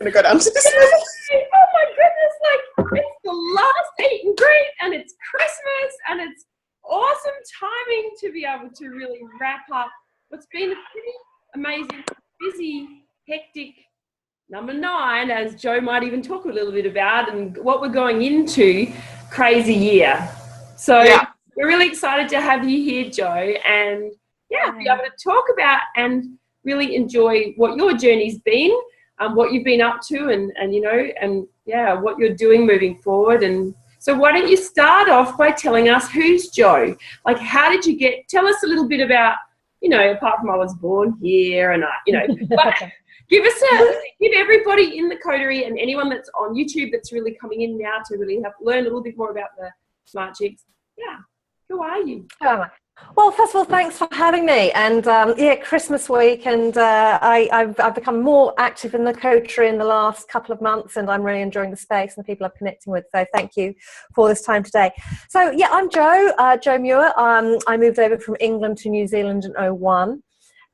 going to go down to this. Oh my goodness, like it's the last eat and greet and it's Christmas and it's awesome timing to be able to really wrap up what's been a pretty amazing, busy, hectic number 9, as Joe might even talk a little bit about, and what we're going into, crazy year. So we're really excited to have you here, Joe, and be able to talk about and really enjoy what your journey's been, what you've been up to, and what you're doing moving forward. And so why don't you start off by telling us, who's Joe? Like, how did you tell us a little bit about, apart from I was born here and but give everybody in the coterie and anyone that's on YouTube that's really coming in now to really learn a little bit more about the Smart Chicks. Yeah. Who are you? Well, first of all, thanks for having me. And Christmas week, and I've become more active in the coterie in the last couple of months, and I'm really enjoying the space and the people I'm connecting with. So thank you for this time today. So I'm Joe Muir. I moved over from England to New Zealand in 2001.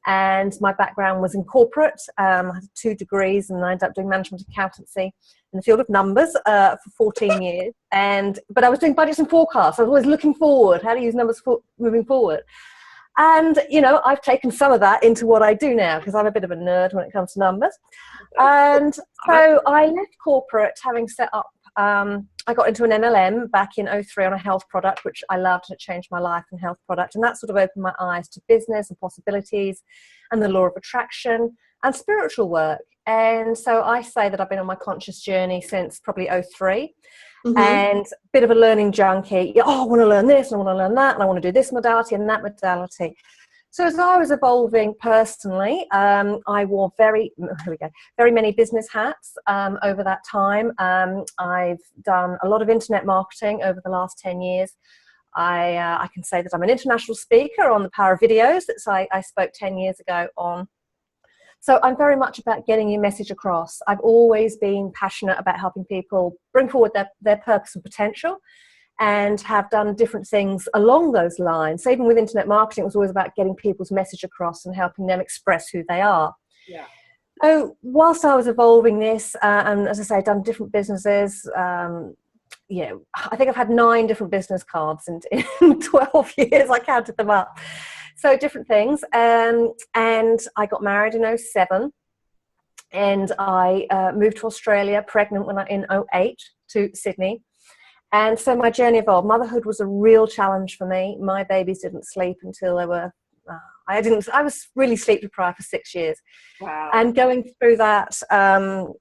And my background was in corporate. I had 2 degrees, and I ended up doing management accountancy in the field of numbers for 14 years. But I was doing budgets and forecasts. I was always looking forward, how to use numbers moving forward. And, I've taken some of that into what I do now, because I'm a bit of a nerd when it comes to numbers. And so I left corporate, having set up, I got into an MLM back in 2003 on a health product, which I loved, and it changed my life in health product. And that sort of opened my eyes to business and possibilities and the law of attraction and spiritual work. And so I say that I've been on my conscious journey since probably 2003. And a bit of a learning junkie. I want to learn this, and I want to learn that, and I want to do this modality and that modality. So as I was evolving personally, I wore very many business hats over that time. I've done a lot of internet marketing over the last 10 years. I can say that I'm an international speaker on the power of videos that I spoke 10 years ago on. So I'm very much about getting your message across. I've always been passionate about helping people bring forward their purpose and potential, and have done different things along those lines. So even with internet marketing, it was always about getting people's message across and helping them express who they are. Yeah. So whilst I was evolving this, and as I say, I've done different businesses, I think I've had 9 different business cards in 12 years. I counted them up. So different things. And I got married in 2007. And I moved to Australia, pregnant in 2008 to Sydney. And so my journey evolved. Motherhood was a real challenge for me. My babies didn't sleep until they were, I was really sleep deprived for 6 years. Wow. And going through that, not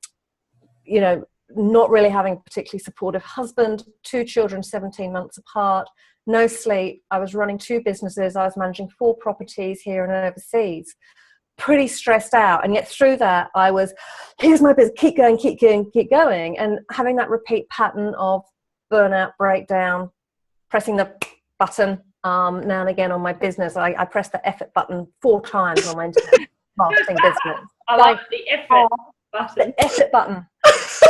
really having a particularly supportive husband, 2 children, 17 months apart, no sleep. I was running 2 businesses. I was managing 4 properties here and overseas. Pretty stressed out. And yet through that, I was, here's my business, keep going, keep going, keep going. And having that repeat pattern of burnout, breakdown, pressing the button now and again on my business. I pressed the effort button 4 times on my internet marketing business. I like the effort button. The effort button. Because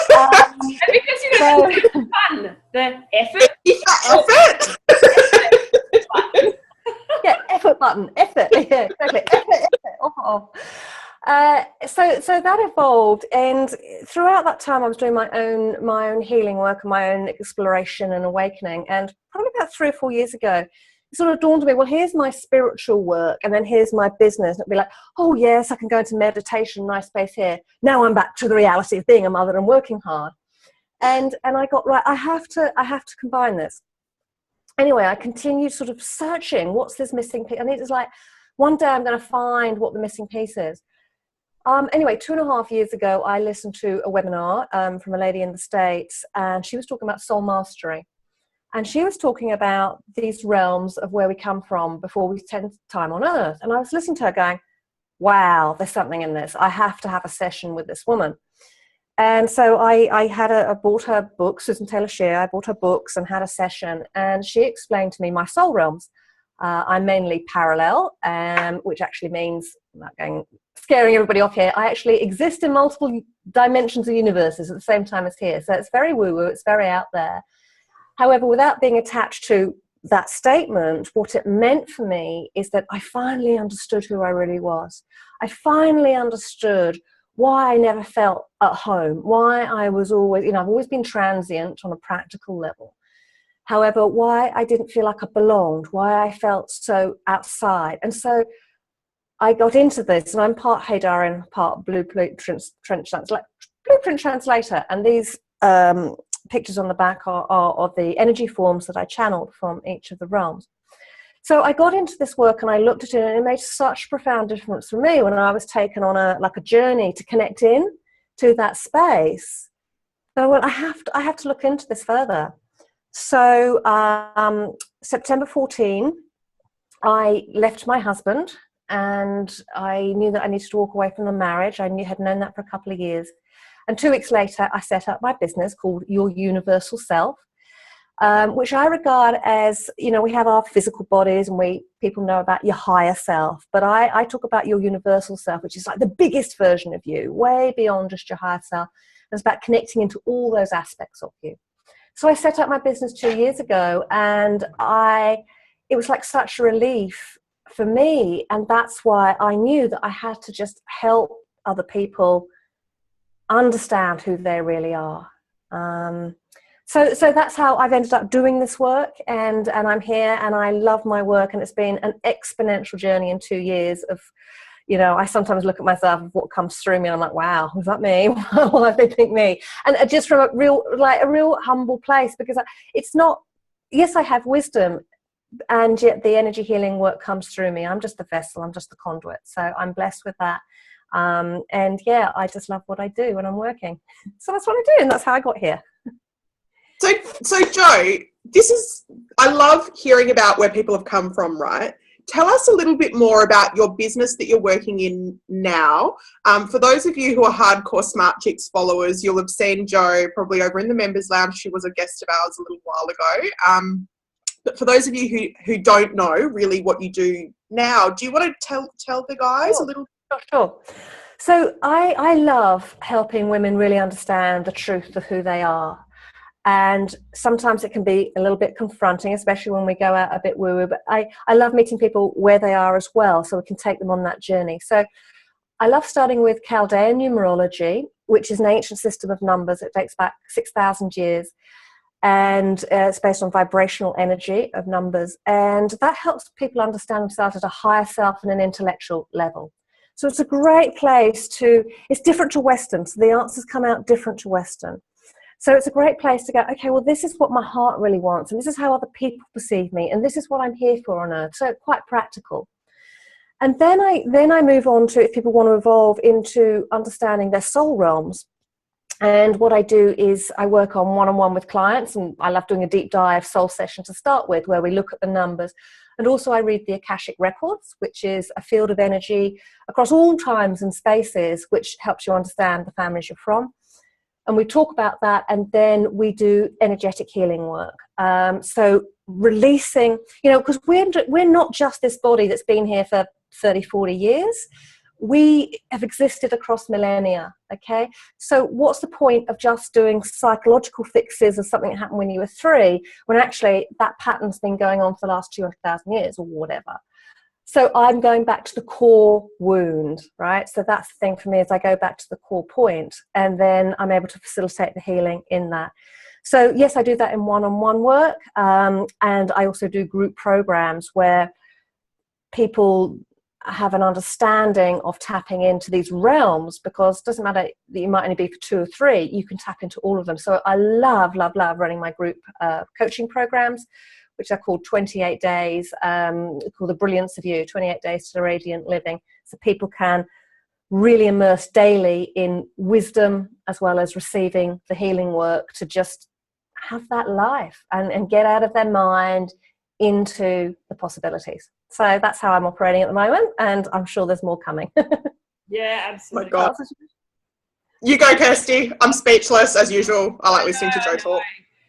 the fun, the effort. Effort. Yeah, effort button. Effort. Yeah, exactly. Effort. So that evolved, and throughout that time I was doing my own healing work and my own exploration and awakening. And probably about 3 or 4 years ago, it sort of dawned on me, well, here's my spiritual work, and then here's my business. And it'd be like, oh yes, I can go into meditation, nice space here. Now I'm back to the reality of being a mother and working hard. And I got, right, I have to combine this. Anyway, I continued sort of searching, what's this missing piece? And it was like, one day I'm going to find what the missing piece is. Anyway, 2.5 years ago, I listened to a webinar from a lady in the States, and she was talking about soul mastery. And she was talking about these realms of where we come from before we spend time on Earth. And I was listening to her going, wow, there's something in this. I have to have a session with this woman. And so I bought her books, Susan Taylor Shear. I bought her books and had a session. And she explained to me my soul realms. I'm mainly parallel, which actually means, I'm not scaring everybody off here, I actually exist in multiple dimensions of universes at the same time as here. So it's very woo-woo, it's very out there. However, without being attached to that statement, what it meant for me is that I finally understood who I really was. I finally understood why I never felt at home, why I was always, I've always been transient on a practical level. However, why I didn't feel like I belonged, why I felt so outside. And so I got into this, and I'm part Haydarian, part Blueprint Translator. And these pictures on the back are of the energy forms that I channeled from each of the realms. So I got into this work and I looked at it, and it made such a profound difference for me when I was taken on a journey to connect in to that space. So well, I have to look into this further. So September 14, I left my husband, and I knew that I needed to walk away from the marriage. I had known that for a couple of years. And 2 weeks later, I set up my business called Your Universal Self, which I regard as, we have our physical bodies, and people know about your higher self. But I talk about your universal self, which is like the biggest version of you, way beyond just your higher self. It's about connecting into all those aspects of you. So I set up my business 2 years ago, and it was like such a relief for me. And that's why I knew that I had to just help other people understand who they really are. So that's how I've ended up doing this work, and I'm here, and I love my work, and it's been an exponential journey in 2 years of, I sometimes look at myself of what comes through me, and I'm like, wow, was that me? Why did they pick me? And just from a real humble place, because it's not, yes, I have wisdom, and yet the energy healing work comes through me. I'm just the vessel, I'm just the conduit. So I'm blessed with that. And yeah, I just love what I do when I'm working. So that's what I do, and that's how I got here. So Jo, I love hearing about where people have come from, right? Tell us a little bit more about your business that you're working in now. For those of you who are hardcore Smart Chicks followers, you'll have seen Jo probably over in the members lounge. She was a guest of ours a little while ago. But for those of you who don't know really what you do now, do you want to tell the guys a little? Sure. So I love helping women really understand the truth of who they are. And sometimes it can be a little bit confronting, especially when we go out a bit woo-woo. But I love meeting people where they are as well, so we can take them on that journey. So I love starting with Chaldean numerology, which is an ancient system of numbers. It dates back 6,000 years. And it's based on vibrational energy of numbers. And that helps people understand themselves at a higher self and an intellectual level. So it's a great place it's different to Western. So the answers come out different to Western. So it's a great place to go, okay, well, this is what my heart really wants, and this is how other people perceive me, and this is what I'm here for on earth. So quite practical. And then I move on to, if people want to evolve into understanding their soul realms. And what I do is I work on one-on-one with clients, and I love doing a deep dive soul session to start with, where we look at the numbers. And also I read the Akashic Records, which is a field of energy across all times and spaces, which helps you understand the families you're from. And we talk about that, and then we do energetic healing work. So releasing, because we're not just this body that's been here for 30, 40 years. We have existed across millennia, okay? So what's the point of just doing psychological fixes of something that happened when you were 3, when actually that pattern's been going on for the last 200,000 years or whatever? So I'm going back to the core wound, right? So that's the thing for me, is I go back to the core point, and then I'm able to facilitate the healing in that. So yes, I do that in one-on-one work, and I also do group programs where people have an understanding of tapping into these realms, because it doesn't matter that you might only be for 2 or 3, you can tap into all of them. So I love running my group coaching programs, which are called 28 days, called The Brilliance of You, 28 Days to Radiant Living. So people can really immerse daily in wisdom, as well as receiving the healing work to just have that life and get out of their mind into the possibilities. So that's how I'm operating at the moment, and I'm sure there's more coming. Yeah, absolutely. Oh my God. You go, Kirsty. I'm speechless as usual. I like listening to Jo talk.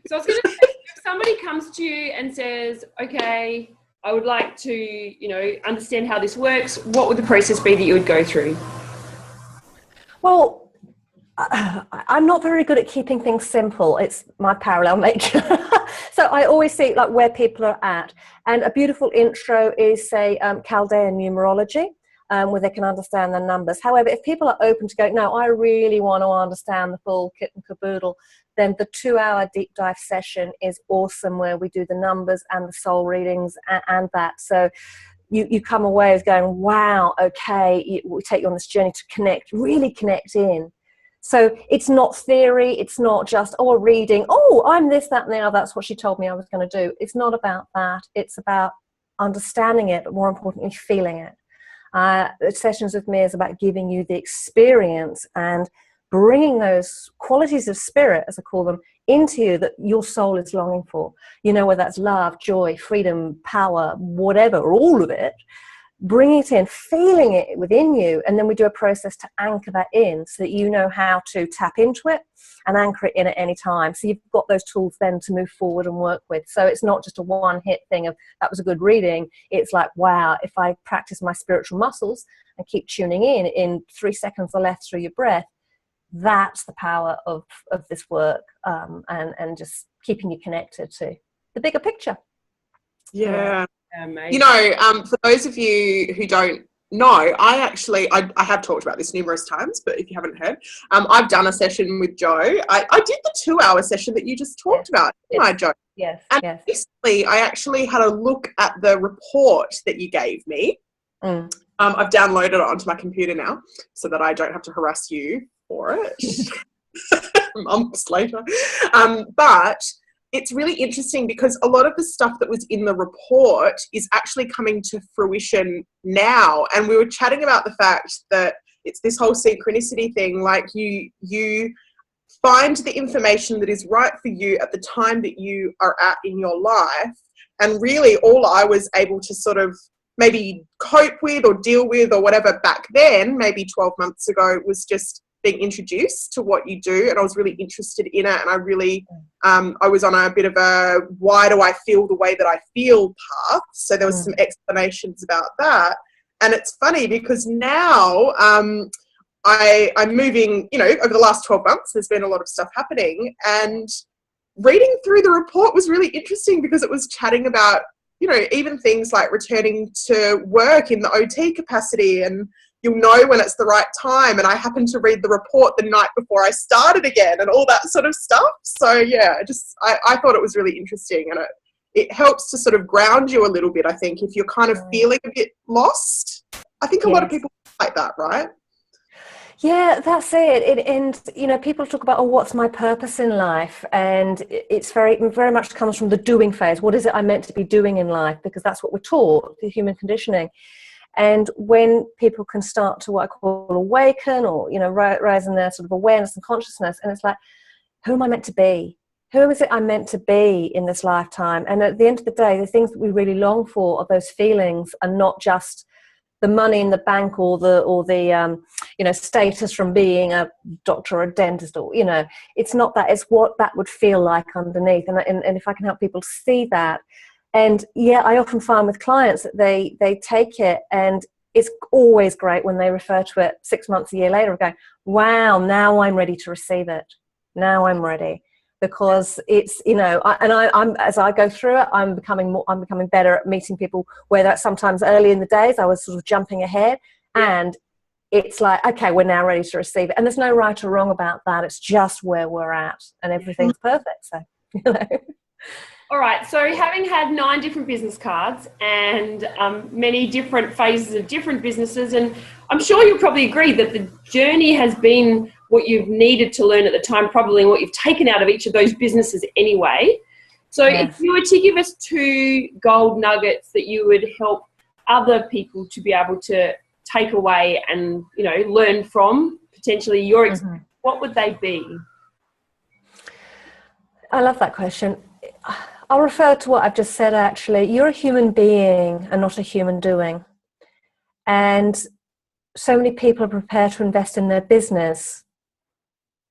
So I was going to say, if somebody comes to you and says, okay, I would like to, understand how this works, what would the process be that you would go through? Well, I'm not very good at keeping things simple. It's my parallel nature. So I always see where people are at. And a beautiful intro is, say, Chaldean numerology. where they can understand the numbers. However, if people are open to go, no, I really want to understand the full kit and caboodle, then the 2-hour deep dive session is awesome, where we do the numbers and the soul readings and that. So you come away as going, wow, okay, we take you on this journey to connect, really connect in. So it's not theory, it's not just, reading, I'm this, that, and the other, that's what she told me I was going to do. It's not about that. It's about understanding it, but more importantly, feeling it. Sessions with me is about giving you the experience and bringing those qualities of spirit, as I call them, into you that your soul is longing for. Whether that's love, joy, freedom, power, whatever, or all of it. Bringing it in, feeling it within you, and then we do a process to anchor that in so that you know how to tap into it and anchor it in at any time. So you've got those tools then to move forward and work with. So it's not just a one-hit thing of, that was a good reading. It's like, wow, if I practice my spiritual muscles and keep tuning in 3 seconds or less through your breath, that's the power of this work, and just keeping you connected to the bigger picture. Yeah. Amazing. For those of you who don't know, I have talked about this numerous times, but if you haven't heard, I've done a session with Jo. I did the 2-hour session that you just talked about, didn't I, Jo? Yes. And recently, I actually had a look at the report that you gave me. I've downloaded it onto my computer now so that I don't have to harass you for it months later. But it's really interesting because a lot of the stuff that was in the report is actually coming to fruition now. And we were chatting about the fact that it's this whole synchronicity thing. Like you find the information that is right for you at the time that you are at in your life. And really all I was able to sort of maybe cope with or deal with or whatever back then, maybe 12 months ago, was just being introduced to what you do, and I was really interested in it, and I really I was on a bit of a why do I feel the way that I feel path, so there was some explanations about that. And it's funny because now I'm moving, over the last 12 months there's been a lot of stuff happening, and reading through the report was really interesting because it was chatting about even things like returning to work in the OT capacity, and you'll know when it's the right time. And I happened to read the report the night before I started again and all that sort of stuff. So yeah, I thought it was really interesting, and it helps to sort of ground you a little bit, I think, if you're kind of feeling a bit lost. I think a lot of people like that, right? Yeah, that's it. And people talk about, what's my purpose in life? And it's very, very much comes from the doing phase. What is it I'm meant to be doing in life? Because that's what we're taught, the human conditioning. And when people can start to what I call awaken, or, rise in their sort of awareness and consciousness, and it's like, who am I meant to be? Who is it I'm meant to be in this lifetime? And at the end of the day, the things that we really long for are those feelings, and not just the money in the bank or the status from being a doctor or a dentist, or, it's not that. It's what that would feel like underneath. And if I can help people see that. And yeah, I often find with clients that they take it, and it's always great when they refer to it 6 months, a year later, and going, wow, now I'm ready to receive it. Now I'm ready. Because it's, I'm as I go through it, I'm becoming better at meeting people where that sometimes early in the days I was sort of jumping ahead, and it's like, okay, we're now ready to receive it. And there's no right or wrong about that. It's just where we're at, and everything's perfect. So, All right, so having had 9 different business cards and many different phases of different businesses, and I'm sure you'll probably agree that the journey has been what you've needed to learn at the time, probably, and what you've taken out of each of those businesses anyway. So if you were to give us 2 gold nuggets that you would help other people to be able to take away and, learn from potentially your experience, what would they be? I love that question. I'll refer to what I've just said, actually. You're a human being and not a human doing. And so many people are prepared to invest in their business,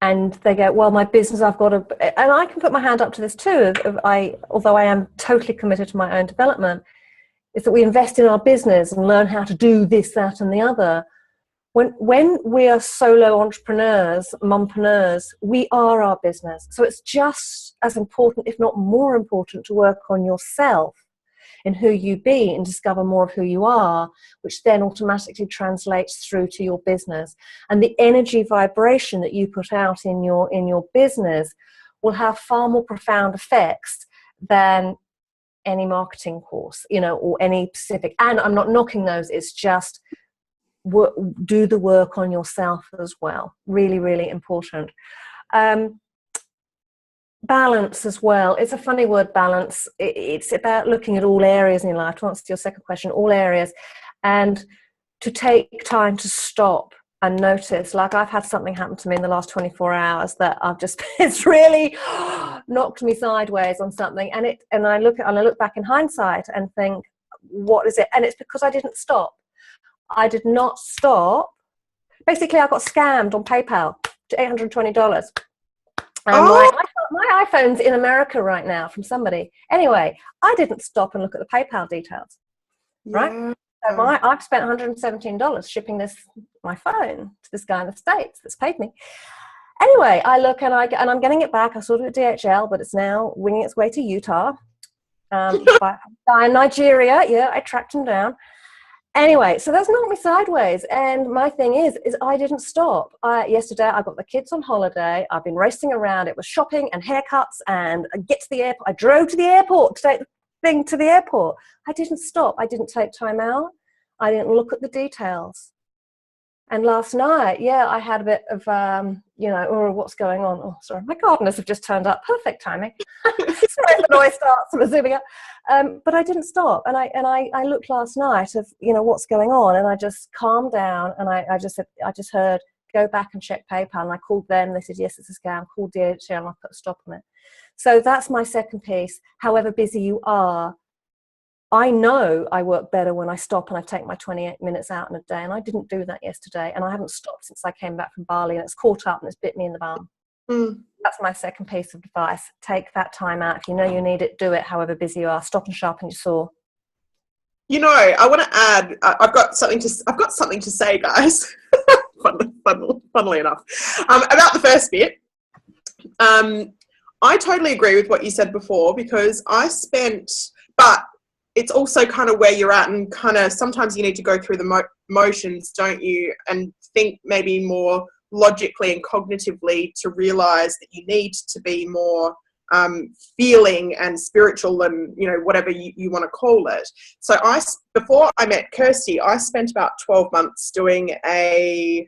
and they go, well, my business, I've got to, and I can put my hand up to this too, although I am totally committed to my own development, is that we invest in our business and learn how to do this, that, and the other. When we are solo entrepreneurs, mompreneurs, we are our business. So it's just as important, if not more important, to work on yourself. in who you be and discover more of who you are, which then automatically translates through to your business. And the energy vibration that you put out in your business will have far more profound effects than any marketing course, or any specific. And I'm not knocking those. It's just do the work on yourself as well. Really, really important. Balance as well. It's a funny word, balance. It's about looking at all areas in your life. To answer your second question, all areas, and to take time to stop and notice. Like, I've had something happen to me in the last 24 hours that it's really knocked me sideways on something, and I look back in hindsight and think, what is it? And it's because I didn't stop. I did not stop. Basically, I got scammed on PayPal to $820. And my iPhone's in America right now from somebody. Anyway, I didn't stop and look at the PayPal details, right? Yeah. So I've spent $117 shipping my phone to this guy in the States that's paid me. Anyway, I look and I'm getting it back. I saw it at DHL, but it's now winging its way to Utah. By Nigeria. Yeah, I tracked him down. Anyway, so that's knocked me sideways. And my thing is I didn't stop. Yesterday, I got the kids on holiday. I've been racing around. It was shopping and haircuts, and I get to the airport. I drove to the airport to take the thing to the airport. I didn't stop. I didn't take time out. I didn't look at the details. And last night, I had a bit of, what's going on? Oh, sorry, my gardeners have just turned up. Perfect timing. Sorry if the noise starts. I'm zooming up. But I didn't stop. And I looked last night of, what's going on. And I just calmed down. And I just heard, go back and check PayPal. And I called them. They said, yes, it's a scam. Called DHL and I put a stop on it. So that's my second piece. However busy you are, I know I work better when I stop and I take my 28 minutes out in a day, and I didn't do that yesterday, and I haven't stopped since I came back from Bali, and it's caught up and it's bit me in the bum. That's my second piece of advice. Take that time out. If you know you need it, do it. However busy you are, stop and sharpen your saw. I want to add, I've got something to say, guys. Funnily enough, about the first bit. I totally agree with what you said before, because but it's also kind of where you're at, and kind of sometimes you need to go through the motions, don't you? And think maybe more logically and cognitively to realize that you need to be more feeling and spiritual, and whatever you want to call it. So before I met Kirsty, I spent about 12 months doing a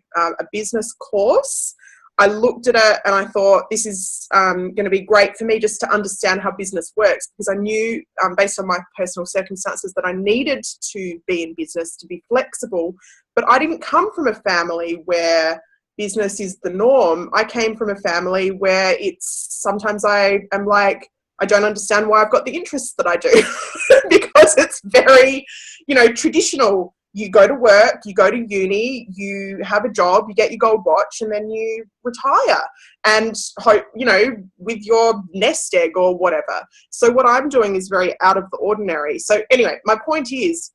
business course. I looked at it and I thought, this is going to be great for me just to understand how business works, because I knew, based on my personal circumstances, that I needed to be in business to be flexible. But I didn't come from a family where business is the norm. I came from a family where sometimes I am like, I don't understand why I've got the interests that I do because it's very, traditional. You go to work, you go to uni, you have a job, you get your gold watch, and then you retire and hope, with your nest egg or whatever. So what I'm doing is very out of the ordinary. So anyway, my point is,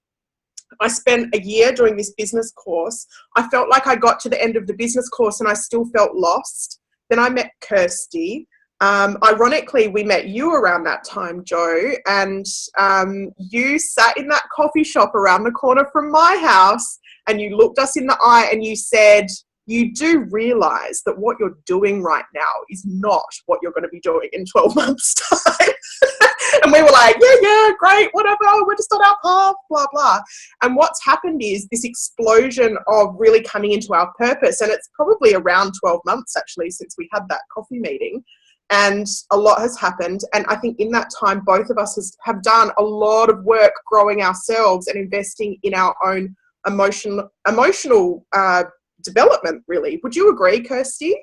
I spent a year doing this business course. I felt like I got to the end of the business course and I still felt lost. Then I met Kirsty. Ironically, we met you around that time, Jo, and you sat in that coffee shop around the corner from my house and you looked us in the eye and you said, you do realise that what you're doing right now is not what you're going to be doing in 12 months' time. And we were like, yeah, great, whatever, we're just on our path, blah, blah. And what's happened is this explosion of really coming into our purpose. And it's probably around 12 months, actually, since we had that coffee meeting. And a lot has happened. And I think in that time, both of us have done a lot of work growing ourselves and investing in our own emotional development, really. Would you agree, Kirsty?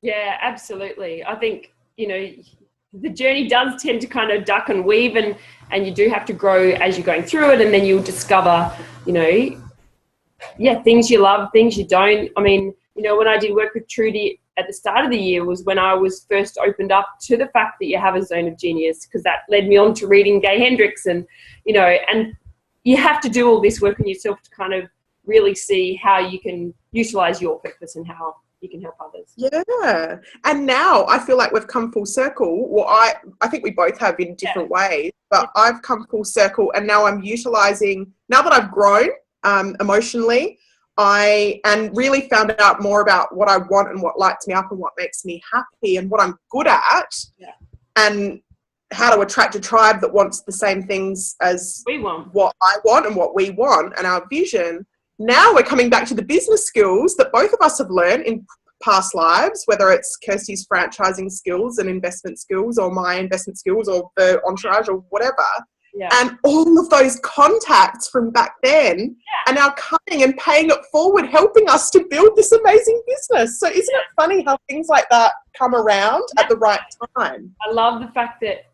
Yeah, absolutely. I think, the journey does tend to kind of duck and weave, and you do have to grow as you're going through it, and then you'll discover, things you love, things you don't. I mean, when I did work with Trudy at the start of the year was when I was first opened up to the fact that you have a zone of genius, because that led me on to reading Gay Hendricks, and you have to do all this work on yourself to kind of really see how you can utilize your purpose and how, you can help others. Yeah. And now I feel like we've come full circle. Well, I think we both have in different ways, but I've come full circle, and now I'm utilizing, now that I've grown emotionally, and really found out more about what I want and what lights me up and what makes me happy and what I'm good at, and how to attract a tribe that wants the same things as we want, what I want and what we want and our vision. Now we're coming back to the business skills that both of us have learned in past lives, whether it's Kirsty's franchising skills and investment skills, or my investment skills, or the entourage, or whatever. Yeah. And all of those contacts from back then are now coming and paying it forward, helping us to build this amazing business. So isn't it funny how things like that come around at the right time? I love the fact that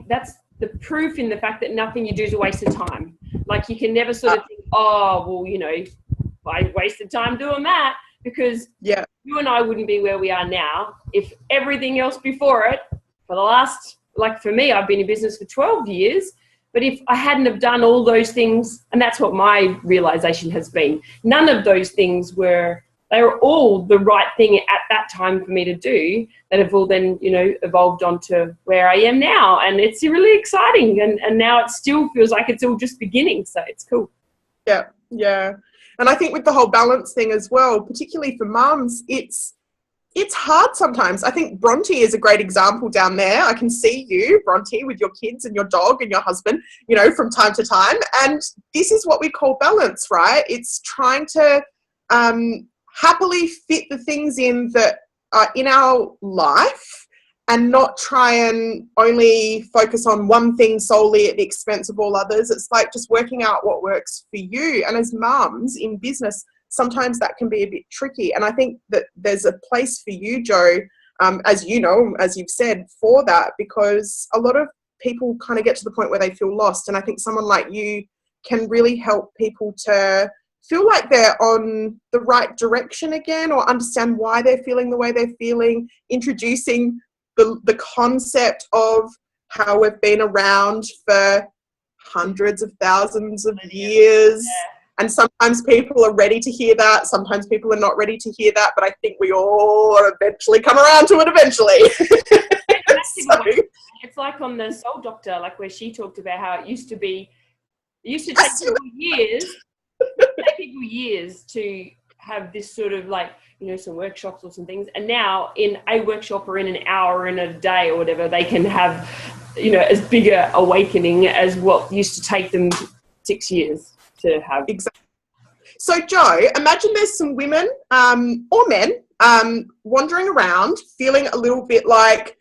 that's the proof in the fact that nothing you do is a waste of time. Like, you can never sort of think, oh, well, you know, I wasted time doing that, because you and I wouldn't be where we are now if everything else before it, for the last, like for me, I've been in business for 12 years, but if I hadn't have done all those things, and that's what my realization has been, none of those things they were all the right thing at that time for me to do, that have all then, you know, evolved onto where I am now. And it's really exciting. And now it still feels like it's all just beginning. So it's cool. Yeah. Yeah. And I think with the whole balance thing as well, particularly for mums, it's hard sometimes. I think Bronte is a great example down there. I can see you, Bronte, with your kids and your dog and your husband, you know, from time to time. And this is what we call balance, right? It's trying to happily fit the things in that are in our life, and not try and only focus on one thing solely at the expense of all others. It's like just working out what works for you. And as mums in business, sometimes that can be a bit tricky. And I think that there's a place for you, Jo, as you know, as you've said, for that, because a lot of people kind of get to the point where they feel lost. And I think someone like you can really help people to feel like they're on the right direction again, or understand why they're feeling the way they're feeling, introducing the concept of how we've been around for hundreds of thousands of years. And sometimes people are ready to hear that. Sometimes people are not ready to hear that. But I think we all eventually come around to it eventually. So, it's like on the Soul Doctor, like where she talked about how it used to take people years to have this sort of, like, you know, some workshops or some things. And now in a workshop or in an hour or in a day or whatever, they can have, you know, as big a awakening as what used to take them 6 years to have. Exactly. So, Jo, imagine there's some women or men wandering around feeling a little bit like,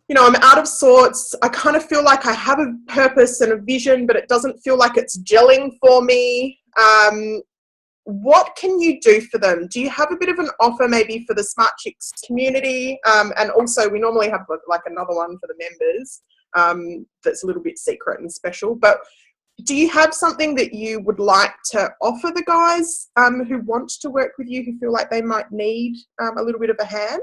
you know, I'm out of sorts. I kind of feel like I have a purpose and a vision, but it doesn't feel like it's gelling for me. What can you do for them? Do you have a bit of an offer maybe for the Smart Chicks community? And also we normally have like another one for the members that's a little bit secret and special. But do you have something that you would like to offer the guys who want to work with you, who feel like they might need a little bit of a hand?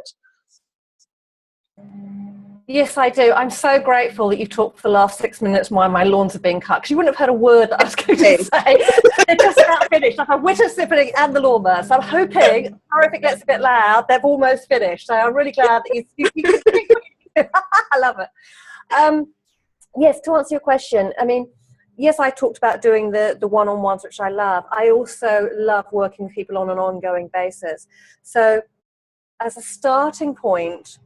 Yes, I do. I'm so grateful that you've talked for the last 6 minutes while my lawns are being cut, because you wouldn't have heard a word that I was going to say. They're just about finished. Like, a winter snipping and the lawnmower. So I'm hoping, sorry if it gets a bit loud, they've almost finished. So I'm really glad that you I love it. Yes, to answer your question, I mean, yes, I talked about doing the one-on-ones, which I love. I also love working with people on an ongoing basis. So as a starting point,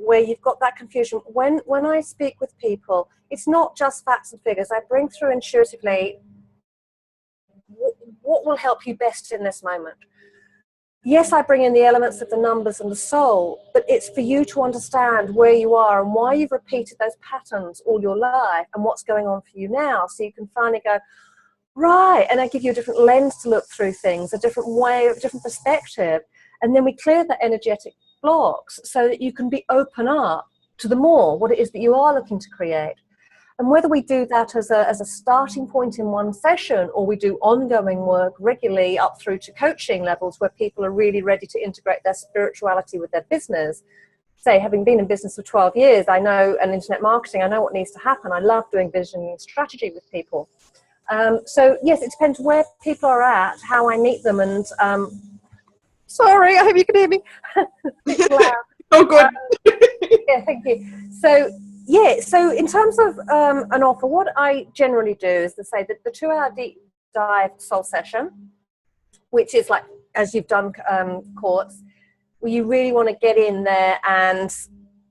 where you've got that confusion, when I speak with people, it's not just facts and figures. I bring through intuitively what will help you best in this moment. Yes, I bring in the elements of the numbers and the soul, but it's for you to understand where you are and why you've repeated those patterns all your life and what's going on for you now, so you can finally go, right, and I give you a different lens to look through things, a different way, a different perspective, and then we clear the energetic blocks so that you can be open up to the more, what it is that you are looking to create. And whether we do that as a starting point in one session, or we do ongoing work regularly up through to coaching levels where people are really ready to integrate their spirituality with their business. Say, having been in business for 12 years, I know, and internet marketing, I know what needs to happen. I love doing vision and strategy with people. So yes, it depends where people are at, how I meet them, and Sorry, I hope you can hear me. It's loud. Oh, good. Yeah, thank you. So, so in terms of an offer, what I generally do is to say that the 2-hour deep dive soul session, which is like, as you've done courts, where you really want to get in there and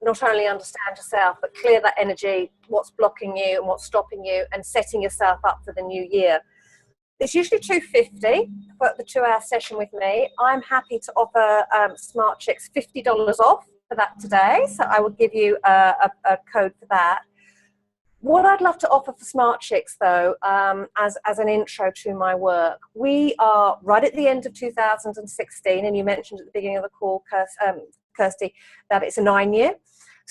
not only understand yourself, but clear that energy, what's blocking you and what's stopping you, and setting yourself up for the new year. It's usually $250 for the 2-hour session with me. I'm happy to offer Smart Chicks $50 off for that today. So I will give you a code for that. What I'd love to offer for Smart Chicks, though, as an intro to my work, we are right at the end of 2016, and you mentioned at the beginning of the call, Kirsty, that it's a 9-year.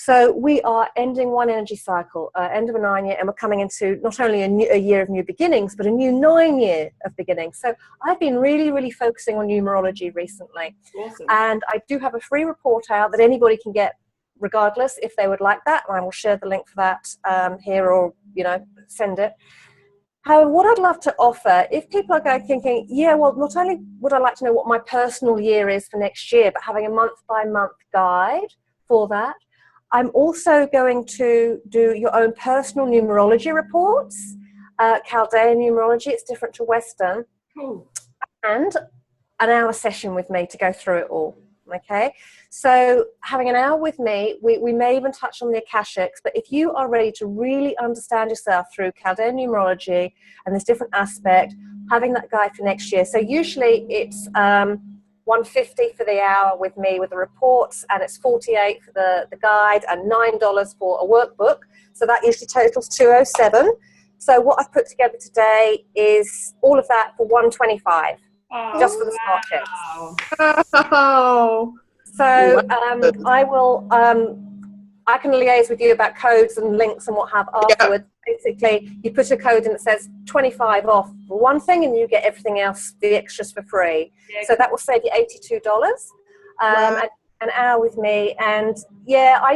So we are ending one energy cycle, end of a 9-year, and we're coming into not only a year of new beginnings, but a new 9-year of beginnings. So I've been really, really focusing on numerology recently. Awesome. And I do have a free report out that anybody can get regardless if they would like that. And I will share the link for that here, or, send it. However, what I'd love to offer, if people are going thinking, yeah, well, not only would I like to know what my personal year is for next year, but having a month-by-month guide for that, I'm also going to do your own personal numerology reports, Chaldean numerology. It's different to Western. Cool. And an hour session with me to go through it all. Okay, so having an hour with me, we may even touch on the Akashics, but if you are ready to really understand yourself through Chaldean numerology and this different aspect, having that guide for next year. So usually it's $150 for the hour with me with the reports, and it's $48 for the guide, and $9 for a workbook. So that usually totals $207. So what I've put together today is all of that for $125. Just for the Smart Chicks. Oh. So I can liaise with you about codes and links and what have afterwards. Yeah. Basically, you put a code in that says 25 off for one thing, and you get everything else, the extras, for free. Yeah. So that will save you $82. Wow. An hour with me. And yeah,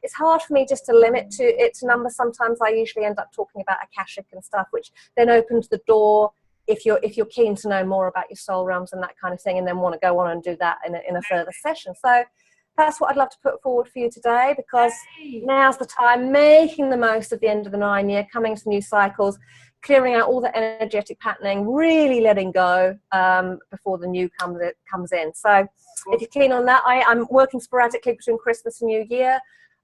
it's hard for me just to limit it to numbers. Sometimes I usually end up talking about Akashic and stuff, which then opens the door if you're keen to know more about your soul realms and that kind of thing, and then want to go on and do that in a further session. So that's what I'd love to put forward for you today, because now's the time, making the most of the end of the 9-year, coming to new cycles, clearing out all the energetic patterning, really letting go before the new comes in. So if you're keen on that, I'm working sporadically between Christmas and New Year.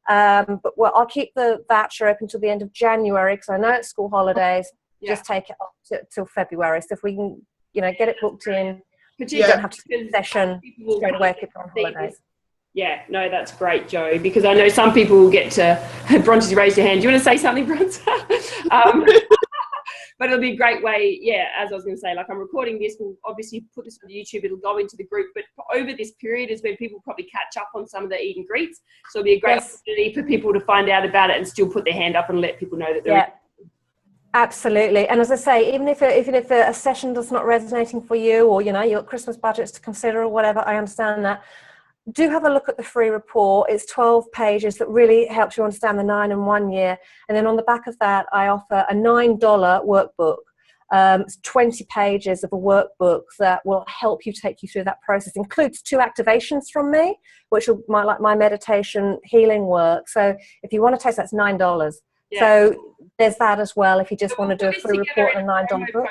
But I'll keep the voucher open till the end of January, because I know it's school holidays. Just take it up till February. So if we can, get it booked in, you don't have to do a session straight away, people on holidays. Yeah, no, that's great, Jo, because I know some people will get to, Bronte's raised your hand. Do you want to say something, Bronte? But it'll be a great way, as I was going to say, like, I'm recording this, we'll obviously put this on YouTube, it'll go into the group, but over this period is when people probably catch up on some of the eat and greets, so it'll be a great opportunity for people to find out about it and still put their hand up and let people know that they're Absolutely. And as I say, even if a session does not resonating for you, or your Christmas budgets to consider or whatever, I understand that. Do have a look at the free report. It's 12 pages that really helps you understand the 9 and 1 year. And then on the back of that, I offer a $9 workbook. It's 20 pages of a workbook that will help you take you through that process. It includes 2 activations from me, which are my meditation healing work. So if you want to taste, that's $9. Yeah. So there's that as well, if you just want to do a free report and a $9 book.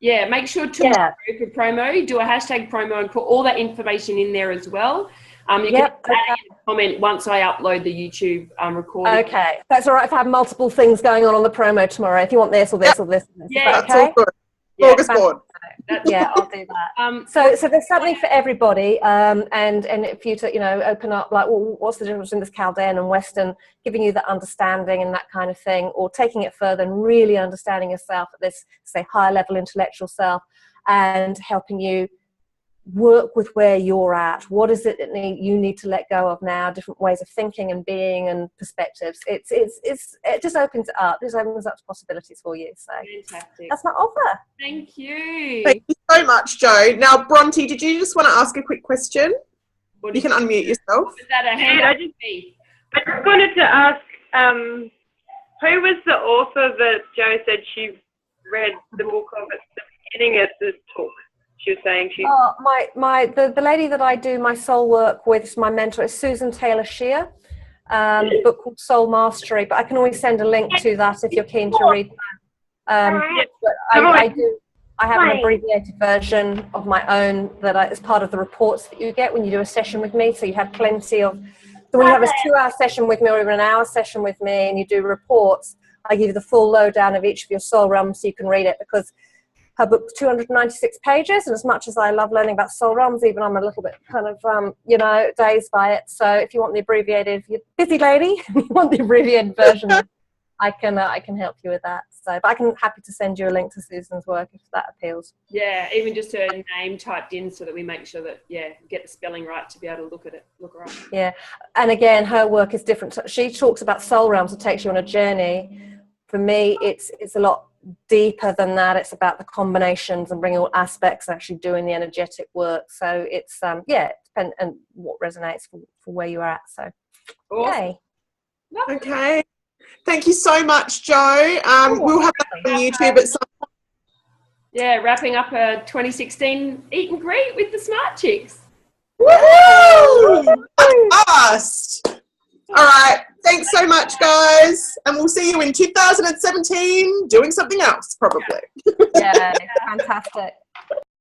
Yeah, make sure tomorrow for promo, do a hashtag promo and put all that information in there as well. You can add in a comment once I upload the YouTube recording. Okay, that's all right if I have multiple things going on the promo tomorrow. If you want this or this or this. Yeah, that's all good. Smorgasbord. Yeah, I'll do that. So there's something for everybody, and if you to open up, like, well, what's the difference between this Chaldean and Western, giving you that understanding and that kind of thing, or taking it further and really understanding yourself at this, say, higher level intellectual self, and helping you work with where you're at. What is it that you need to let go of now? Different ways of thinking and being and perspectives. It just opens it up. This opens up possibilities for you. So fantastic. That's my offer. Thank you. Thank you so much, Jo. Now, Bronte, did you just want to ask a quick question? You can unmute yourself. Is that a hand? I just wanted to ask, who was the author that Jo said she read the book of at the beginning of the talk? She was saying she. Oh, the lady that I do my soul work with, my mentor, is Susan Taylor Shear. The book called Soul Mastery, but I can always send a link to that if you're keen to read that. But I have an abbreviated version of my own that is part of the reports that you get when you do a session with me. So you have plenty of. So when you have a 2-hour session with me or even an hour session with me, and you do reports, I give you the full lowdown of each of your soul realms so you can read it, because her book's 296 pages, and as much as I love learning about soul realms, even I'm a little bit kind of, dazed by it. So if you want the abbreviated, if you're a busy lady, you want the abbreviated version, I can help you with that. So, but I'm happy to send you a link to Susan's work if that appeals. Yeah, even just her name typed in so that we make sure that, get the spelling right to be able to look right. Yeah, and again, her work is different. She talks about soul realms and takes you on a journey. For me, it's a lot deeper than that. It's about the combinations and bringing all aspects and actually doing the energetic work. So it's it depends on what resonates for where you are at. So Awesome. Yay. Okay, thank you so much, Jo. We'll have that on YouTube at some point. Yeah, wrapping up a 2016 Eat and Greet with the Smart Chicks. Woohoo! Fast. All right, thanks so much, guys, and we'll see you in 2017 doing something else, probably. Yeah, fantastic.